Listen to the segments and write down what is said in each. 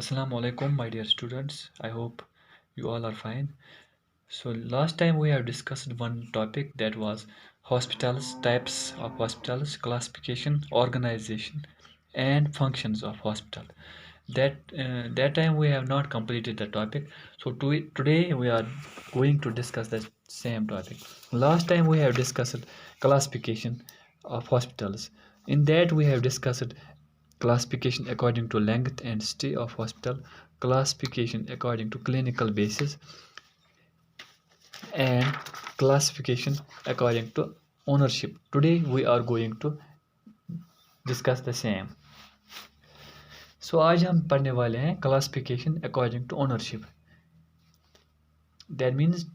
Assalamu alaikum, my dear students. I hope you all are fine. So, last time we have discussed one topic that was hospitals, types of hospitals, classification, organization, and functions of hospital. That time we have not completed the topic. So, today we are going to discuss the same topic. Last time we have discussed classification of hospitals. In that we have discussed classification according to length and stay of hospital, classification according to clinical basis, and classification according to ownership. Today we are going to discuss the same. So आज हम पढ़ने वाले हैं classification according to ownership. That means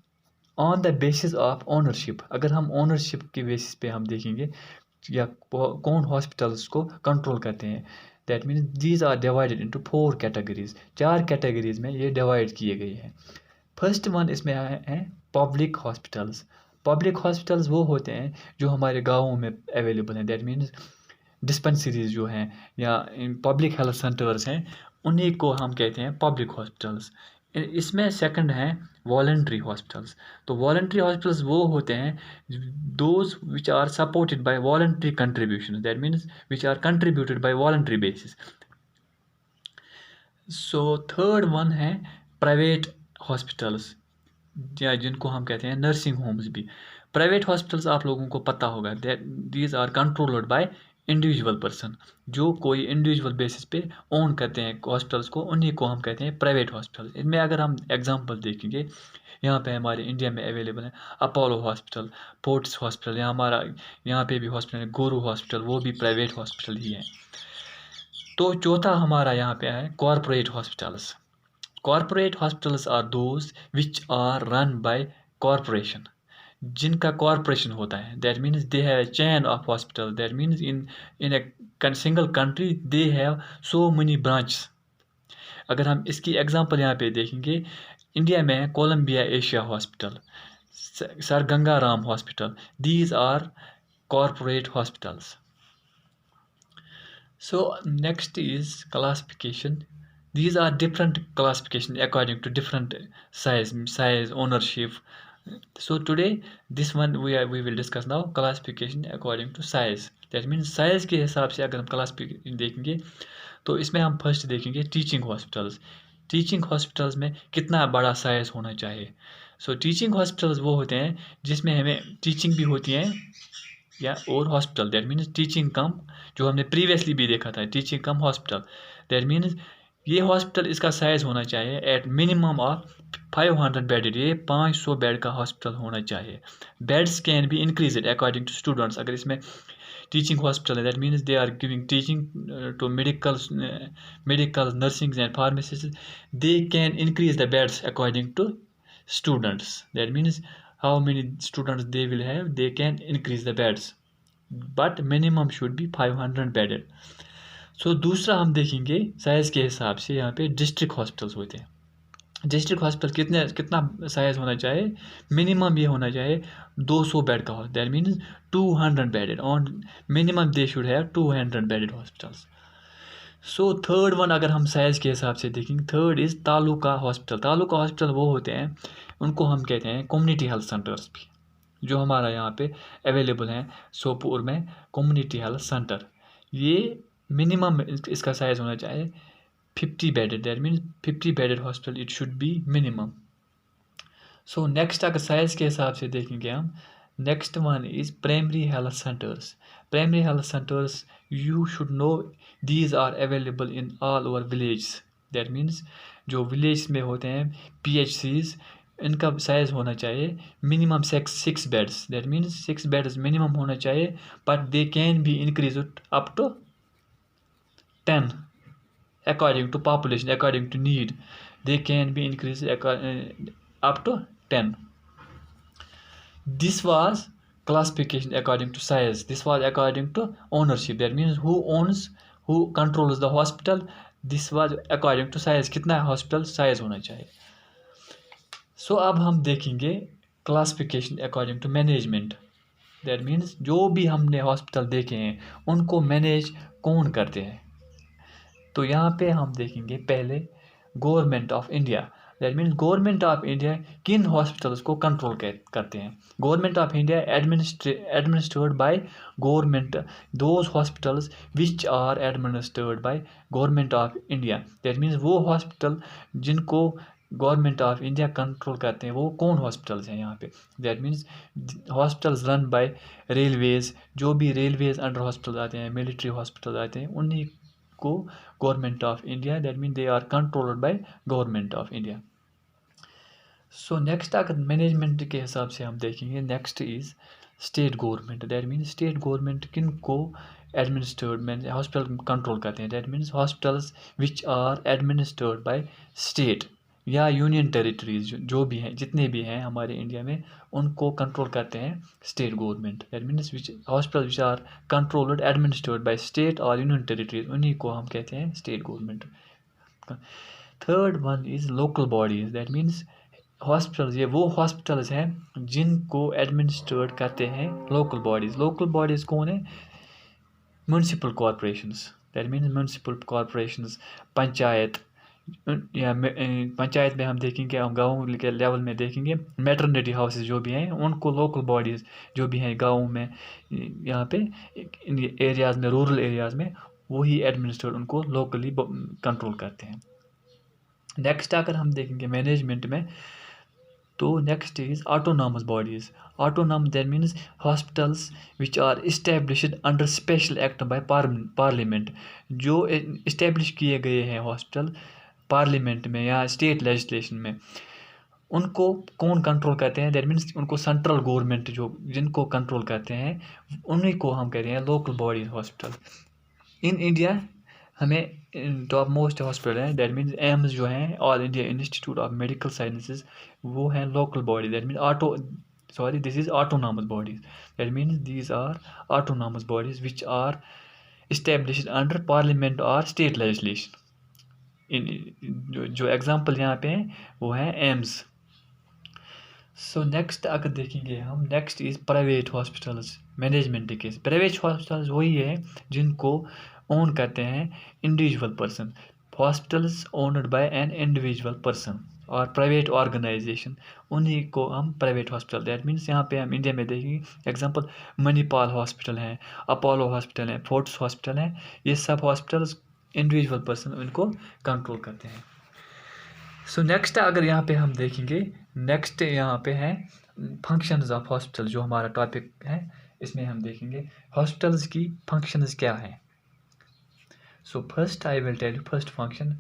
on the basis of ownership. अगर हम ownership के basis पे हम देखेंगे या कौन हॉस्पिटल्स को कंट्रोल करते हैं, that means these are divided into 4 categories. 4 categories में ये डिवाइड किए गए हैं. फर्स्ट वन इसमें है पब्लिक हॉस्पिटल्स. पब्लिक हॉस्पिटल्स वो होते हैं जो हमारे गाँवों में अवेलेबल हैं. दैट मीन्स डिस्पेंसरीज जो हैं या पब्लिक हेल्थ सेंटर्स हैं, उन्हीं को हम कहते हैं पब्लिक हॉस्पिटल्स. इसमें सेकंड है वॉलंटरी हॉस्पिटल्स. तो वॉलंटरी हॉस्पिटल्स वो होते हैं those which are supported by voluntary contribution. That means which are contributed by voluntary basis. So third one है प्राइवेट हॉस्पिटल्स या जिनको हम कहते हैं नर्सिंग होम्स भी. प्राइवेट हॉस्पिटल्स आप लोगों को पता होगा that these are controlled by individual person. जो कोई इंडिविजुअल बेसिस पे ओन करते हैं हॉस्पिटल्स को, उन्हीं को हम कहते हैं प्राइवेट हॉस्पिटल. इनमें अगर हम एग्जांपल देखेंगे, यहाँ पे हमारे इंडिया में अवेलेबल है अपोलो हॉस्पिटल, फोर्टिस हॉस्पिटल, या हमारा यहाँ पे भी हॉस्पिटल है गोरू हॉस्पिटल, वो भी प्राइवेट हॉस्पिटल ही है. तो चौथा हमारा यहाँ पे है corporate hospitals. Corporate hospitals are those which are run by corporation. जिनका कॉरपोरेशन होता है, that means they have chain of hospital. That means in a single country they have so many branches. अगर हम इसकी एग्जांपल यहाँ पे देखेंगे, India में है Columbia Asia hospital, sir Ganga Ram hospital. These are corporate hospitals. So next is classification. These are different classification according to different size, ownership. So today this one we will discuss now classification according to size. That means size के हिसाब से अगर हम classification देखेंगे तो इसमें हम first देखेंगे टीचिंग हॉस्पिटल्स. टीचिंग हॉस्पिटल्स में कितना बड़ा साइज होना चाहिए. सो टीचिंग हॉस्पिटल्स वो होते हैं जिसमें हमें टीचिंग भी होती है या और हॉस्पिटल. दैट मीन्स टीचिंग कम, जो हमने प्रीवियसली भी देखा था, teaching come hospital. That means ये हॉस्पिटल इसका साइज़ होना चाहिए एट मिनिमम ऑफ 500 बेडेड. ये 500 बेड का हॉस्पिटल होना चाहिए. Beds can be increase according to students. अगर इसमें टीचिंग हॉस्पिटल है, that means they are giving teaching to medical nursing and pharmacist, they can increase the beds according to students. That means how many students they will have, they can increase the beds, but minimum should be 500 bedded. So दूसरा हम देखेंगे size के हिसाब से यहाँ पे district hospitals होते हैं. डिस्ट्रिक्ट हॉस्पिटल कितना साइज़ होना चाहिए, मिनिमम ये होना चाहिए 200 बेड का. That means 200 bedded. On minimum they should have 200 bedded hospitals. So third one अगर हम साइज़ के हिसाब से देखेंगे, third is taluka hospital. Taluka hospital वो होते हैं, उनको हम कहते हैं कम्युनिटी हेल्थ सेंटर्स भी, जो हमारा यहाँ पे अवेलेबल हैं सोपोर में कम्युनिटी हेल्थ सेंटर. ये मिनिमम इसका साइज़ होना चाहिए 50 bedded. That means 50 bedded hospital it should be minimum. So next अगर साइज़ के हिसाब से देखेंगे हम, next one is primary health centers. Primary health centers you should know these are available in all over village. That means जो village में होते हैं PHCs, इनका साइज़ होना चाहिए minimum 6 beds. That means 6 beds minimum होना चाहिए, but they can be increase up to 10 according to population, according to need. They can be increased up to 10. This was classification according to size. This was according to ownership. That means who owns, who controls the hospital. This was according to size. कितना hospital size होना चाहिए. So अब हम देखेंगे classification according to management. That means जो भी हमने hospital देखे हैं उनको मैनेज कौन करते हैं. तो यहाँ पे हम देखेंगे पहले government of India. That means government of India किन हॉस्पिटल्स को कंट्रोल करते हैं। Government of India administered by government those hospitals which are administered by government of India. That means वो हॉस्पिटल जिनको गवर्नमेंट ऑफ इंडिया कंट्रोल करते हैं वो कौन हॉस्पिटल्स हैं यहाँ पे। That means hospitals run by railways, जो भी रेलवेज अंडर हॉस्पिटल आते हैं, मिलिट्री हॉस्पिटल आते हैं, उन्हीं को government of India, that mean they are controlled by government of India. So next अगर मैनेजमेंट के हिसाब से हम देखेंगे, next is state government. That mean state government किन को एडमिनिस्ट्रेड में हॉस्पिटल कंट्रोल करते हैं। That means hospitals which are administered by state या यूनियन टेरिटरीज, जो भी हैं, जितने भी हैं हमारे इंडिया में, उनको कंट्रोल करते हैं state government. That means which hospital which are controlled administered by state और यूनियन टेरिटरीज, उन्हीं को हम कहते हैं state government. Third one is local bodies. That means hospitals, ये वो हॉस्पिटल्स हैं जिनको एडमिनिस्ट्रेट करते हैं लोकल बॉडीज़। लोकल बॉडीज़ कौन है? Municipal corporations. That means municipal corporations, panchayat, या पंचायत में हम देखेंगे, हम गाँव के लेवल में देखेंगे मैटरनिटी हाउसेज जो भी हैं, उनको लोकल बॉडीज़ जो भी हैं गाँव में, यहाँ पे इन एरियाज़ में, रूरल एरियाज़ में, वही एडमिनिस्ट्रेट उनको लोकली कंट्रोल करते हैं। नेक्स्ट अगर हम देखेंगे मैनेजमेंट में, तो next is autonomous bodies. Autonomous that means hospitals which are established under special act by parliament. जो इस्टेब्लिश किए गए हैं हॉस्पिटल पार्लियामेंट में या स्टेट लेजिस्लेशन में, उनको कौन कंट्रोल करते हैं? दैट मीन्स उनको सेंट्रल गवर्नमेंट जो जिनको कंट्रोल करते हैं, उन्हीं को हम कहते हैं local bodies hospital. In India हमें टॉप मोस्ट हॉस्पिटल है, दैट मीन्स एम्स जो हैं, All India Institute of Medical Sciences, वो हैं local body. That mean this is autonomous bodies. That means these are autonomous bodies which are established under parliament और state legislation. जो example यहाँ पे हैं वो हैं एम्स। सो नेक्स्ट अगर देखेंगे हम, next is private hospitals management case. Private hospitals वही है जिनको ओन करते हैं individual person. Hospitals owned by an individual person और प्राइवेट ऑर्गेनाइजेशन, उन्हीं को हम प्राइवेट हॉस्पिटल। दैट मीन्स यहाँ पे हम इंडिया में देखेंगे एग्जांपल मणिपाल हॉस्पिटल हैं, अपोलो हॉस्पिटल हैं, फोर्ट्स हॉस्पिटल हैं, ये सब हॉस्पिटल्स इंडिविजुअल पर्सन इनको कंट्रोल करते हैं। सो नेक्स्ट अगर यहाँ पे हम देखेंगे, नेक्स्ट यहाँ पे है फंक्शंस ऑफ हॉस्पिटल, जो हमारा टॉपिक है, इसमें हम देखेंगे हॉस्पिटल्स की फंक्शंस क्या हैं। So first I will tell you first function.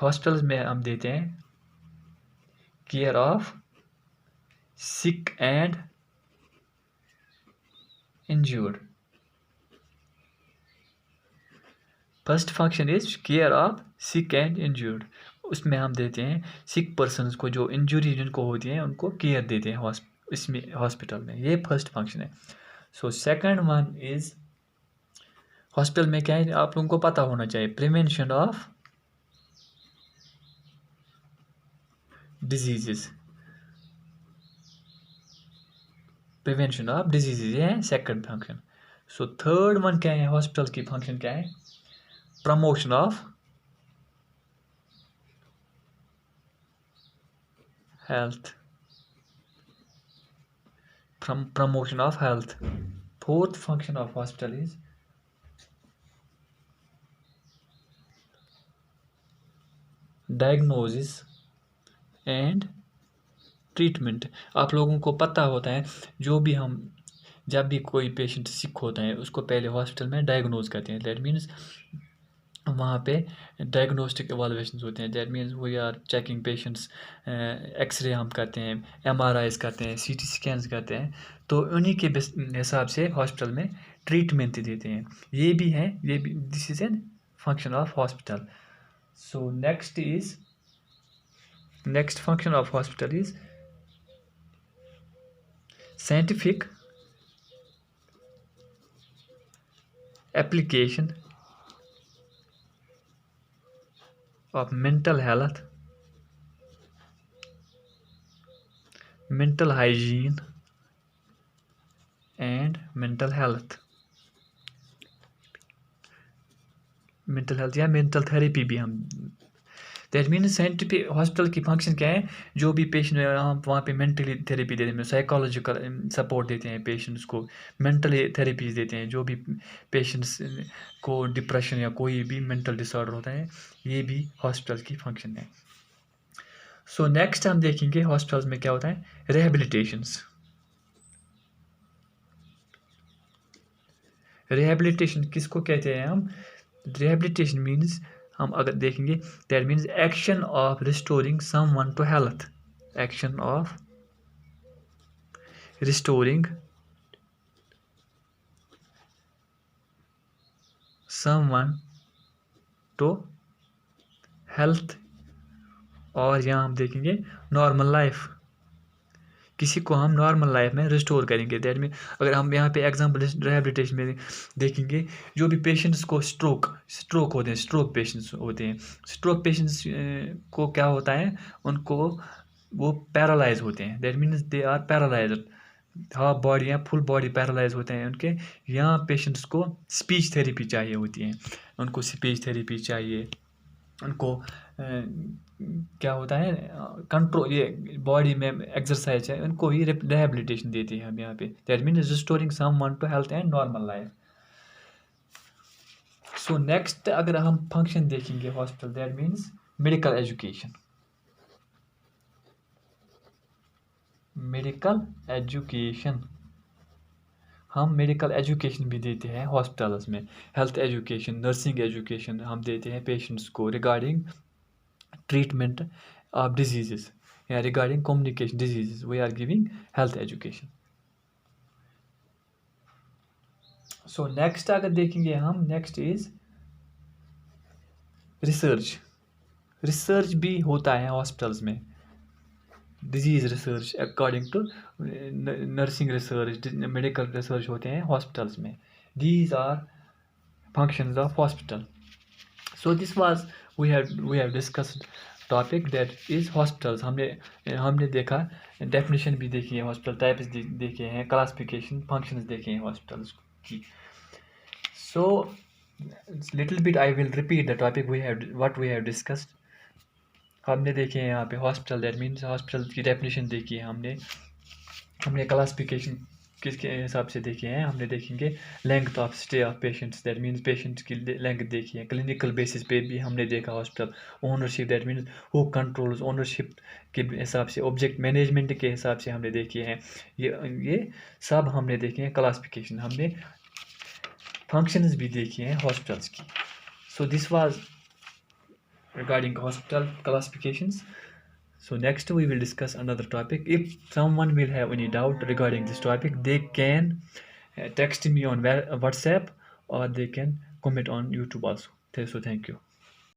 Hospitals में हम देते हैं care of sick and injured. First function is care of sick and injured. उसमें हम देते हैं सिक पर्सनस को, जो इंजरी जिनको होती है उनको केयर देते हैं इसमें हॉस्पिटल में, ये फर्स्ट फंक्शन है। So second one is, hospital में क्या है आप लोगों को पता होना चाहिए, prevention of diseases. Prevention of diseases है second function. So third one क्या है, हॉस्पिटल की फंक्शन क्या है? Promotion of health, promotion of health. Fourth function of hospital is diagnosis and treatment. आप लोगों को पता होता है, जो भी हम जब भी कोई पेशेंट सिक होता है उसको पहले हॉस्पिटल में डायग्नोज करते हैं। दैट मीन्स वहाँ पे डायग्नोस्टिक एवालुएशन होते हैं। That means we are checking patients, X ray हम करते हैं, MRIs करते हैं, CT स्कैन्स करते हैं, तो उन्हीं के हिसाब से हॉस्पिटल में ट्रीटमेंट देते हैं। ये भी है, ये भी this is an function of hospital. So next function of hospital is scientific application of mental health, mental hygiene and mental health, mental health या मेंटल थेरेपी भी हम, दैट मीन्स साइंटिफिक हॉस्पिटल की फंक्शन क्या है, जो भी patient हम वहाँ पे मेंटली थेरेपी देते हैं, साइकोलॉजिकल सपोर्ट देते हैं पेशेंट्स को, मेंटली थेरेपीज देते हैं, जो भी पेशेंट्स को डिप्रेशन या कोई भी मेंटल डिसऑर्डर होता है, ये भी हॉस्पिटल की फंक्शन है। सो नेक्स्ट हम देखेंगे हॉस्पिटल्स में क्या होता है, रिहेबिलिटेशंस। रिहेबिलिटेशन किसको कहते हैं हम, रिहेबिलिटेशन मीन्स हम अगर देखेंगे, that means action of restoring someone to health, action of restoring someone to health, और यहाँ हम देखेंगे नॉर्मल लाइफ, किसी को हम नॉर्मल लाइफ में रिस्टोर करेंगे। दैट मीन अगर हम यहाँ पे एग्जाम्पल रिहेबिलिटेशन में देखेंगे, जो भी पेशेंट्स को स्ट्रोक होते हैं, स्ट्रोक पेशेंट्स होते हैं, स्ट्रोक पेशेंट्स को क्या होता है, उनको वो पैरालाइज होते हैं, that means they are paralyse, half body या फुल बॉडी पैरालाइज होते हैं उनके। यहाँ पेशेंट्स को स्पीच थेरेपी चाहिए होती है, उनको स्पीच थेरेपी चाहिए, उनको क्या होता है कंट्रोल, ये बॉडी में एक्सरसाइज है, उनको ही रिहेबिलिटेशन देती है हम यहाँ पे, that means restoring someone to health and normal life. So next अगर हम फंक्शन देखेंगे hospital, that means medical education, medical education, हम मेडिकल एजुकेशन भी देते हैं हॉस्पिटल्स में, हेल्थ एजुकेशन, नर्सिंग एजुकेशन हम देते हैं पेशेंट्स को रिगार्डिंग ट्रीटमेंट ऑफ डिजीजेस या regarding communication diseases, we are giving health education. So next अगर देखेंगे हम, नेक्स्ट इज रिसर्च, रिसर्च भी होता है हॉस्पिटल्स में, disease research according to nursing research, medical research होते हैं हॉस्पिटल्स में, these are functions of hospital. So this was we have discussed topic that is hospitals. हमने देखा, डेफिनेशन भी देखी है, हॉस्पिटल टाइप्स देखे हैं, क्लासिफिकेशन, फंक्शंस देखे हैं हॉस्पिटल्स की। So little bit I will repeat the topic what we have discussed. हमने देखे हैं यहाँ पे हॉस्पिटल, दैट मीन्स हॉस्पिटल की डेफिनेशन देखी है हमने क्लासिफिकेशन किसके हिसाब से देखे हैं, हमने देखेंगे length of stay of patients, that means patients की लेंथ देखी है, क्लिनिकल बेसिस पे भी हमने देखा hospital, ownership, that means who controls, ownership के हिसाब से, ऑब्जेक्ट मैनेजमेंट के हिसाब से हमने देखे हैं, ये सब हमने देखे हैं क्लासिफिकेशन, हमने फंक्शंस भी देखी हैं हॉस्पिटल्स की। सो this was regarding hospital classifications. So next we will discuss another topic. If someone will have any doubt regarding this topic, they can text me on WhatsApp, or they can comment on YouTube also. So thank you.